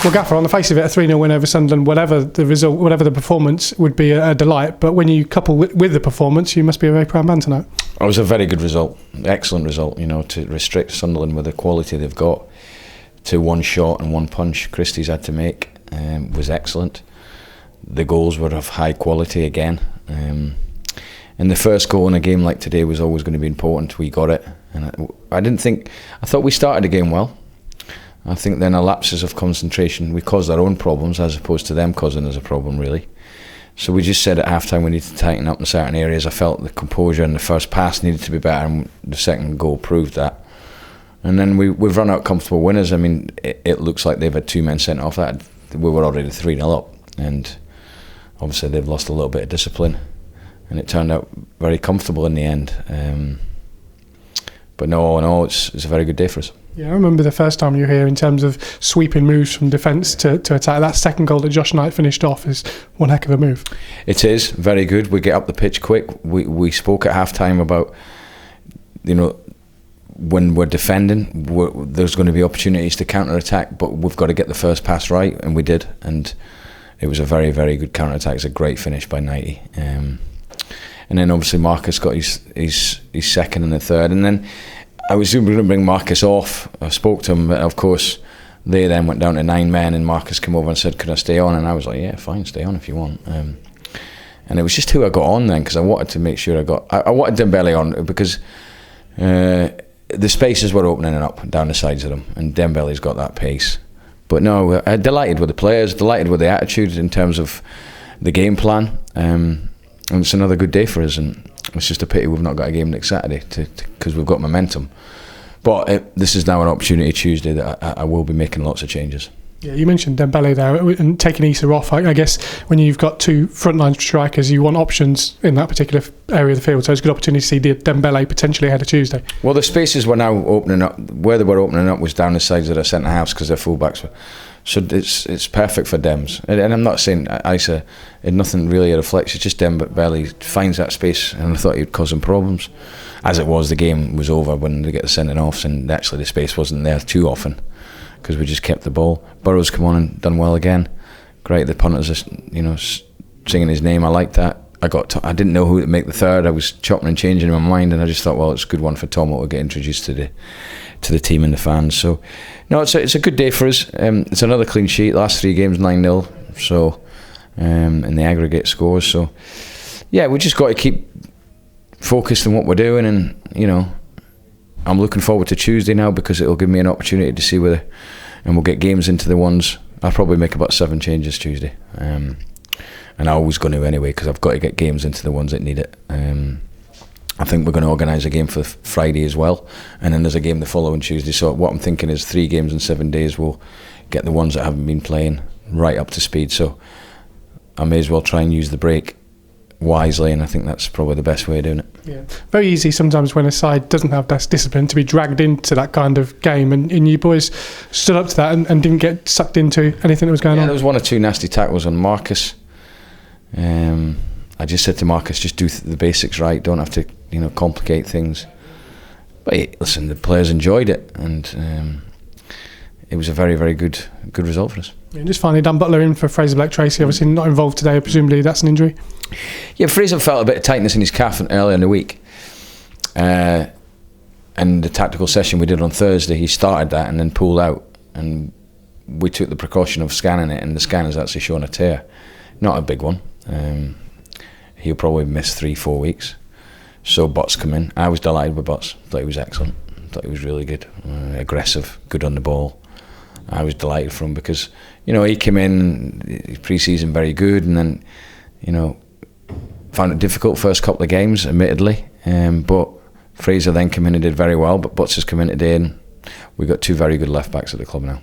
Well, Gaffer, on the face of it, a 3-0 win over Sunderland, whatever the result, whatever the performance, would be a delight. But when you couple with the performance, you must be a very proud man tonight. It was a very good result, excellent result. To restrict Sunderland with the quality they've got to one shot and one punch Christie's had to make was excellent. The goals were of high quality again. And the first goal in a game like today was always going to be important. We got it, and I thought we started the game well. I think then a lapses of concentration, we caused our own problems as opposed to them causing us a problem, really. So we just said at half-time we need to tighten up in certain areas. I felt the composure in the first pass needed to be better, and the second goal proved that. And then we've run out comfortable winners. I mean, it looks like they've had 2 men sent off. We were already 3-0 up, and obviously they've lost a little bit of discipline, and it turned out very comfortable in the end. But no, all in all, it's a very good day for us. Yeah, I remember the first time you were here in terms of sweeping moves from defence to attack. That second goal that Josh Knight finished off is one heck of a move. It is very good. We get up the pitch quick. We spoke at half-time about, when we're defending, there's going to be opportunities to counter-attack, but we've got to get the first pass right, and we did. And it was a very, very good counter-attack. It's a great finish by Knighty. And then obviously Marcus got his second and the third. And then I was going to bring Marcus off. I spoke to him, but of course they then went down to 9 men, and Marcus came over and said, "Could I stay on?" And I was like, "Yeah, fine, stay on if you want." And it was just who I got on then, because I wanted to make sure I wanted Dembele on, because the spaces were opening up down the sides of them, and Dembele's got that pace. But no, I'm delighted with the players, delighted with the attitude in terms of the game plan. And it's another good day for us, and it's just a pity we've not got a game next Saturday because we've got momentum. But this is now an opportunity Tuesday that I will be making lots of changes. Yeah, you mentioned Dembele there and taking Issa off. I guess when you've got 2 frontline strikers, you want options in that particular area of the field. So it's a good opportunity to see Dembele potentially ahead of Tuesday. Well, the spaces were now opening up. Where they were opening up was down the sides of their centre halves because their fullbacks were. So it's perfect for Dems. And I'm not saying Issa had nothing really to reflect. It's just Dembele finds that space, and I thought he'd cause them problems. As it was, the game was over when they get the sending offs, and actually the space wasn't there too often because we just kept the ball. Burrow's come on and done well again. Great, the punters are singing his name. I liked that. I didn't know who to make the third. I was chopping and changing in my mind, and I just thought, well, it's a good one for Tomo to get introduced to the team and the fans. So no, it's a good day for us. It's another clean sheet. Last 3 games 9-0. So in the aggregate scores. So yeah, we just got to keep focused on what we're doing, and I'm looking forward to Tuesday now because it'll give me an opportunity to see whether, and we'll get games into the ones. I'll probably make about 7 changes Tuesday. And I'm always going to anyway, because I've got to get games into the ones that need it. I think we're going to organise a game for Friday as well, and then there's a game the following Tuesday. So what I'm thinking is 3 games in 7 days. We'll get the ones that haven't been playing right up to speed. So I may as well try and use the break wisely, and I think that's probably the best way of doing it. Yeah, very easy sometimes when a side doesn't have that discipline to be dragged into that kind of game, and you boys stood up to that and didn't get sucked into anything that was going on. There was 1 or 2 nasty tackles on Marcus. I just said to Marcus, just do the basics right, don't have to complicate things. But listen, the players enjoyed it, and it was a very, very good result for us. And just finally, Dan Butler in for Fraser Black-Tracy, obviously not involved today. Presumably that's an injury. Yeah, Fraser felt a bit of tightness in his calf earlier in the week, and the tactical session we did on Thursday, he started that and then pulled out, and we took the precaution of scanning it, and the scan has actually shown a tear. Not a big one. He'll probably miss 3-4 weeks. So Botts come in. I was delighted with Botts. Thought he was excellent. Thought he was really good, aggressive, good on the ball. I was delighted for him because he came in pre-season very good, and then found it difficult first couple of games, admittedly. But Fraser then came in and did very well. But Botts has come in today, and we've got 2 very good left backs at the club now.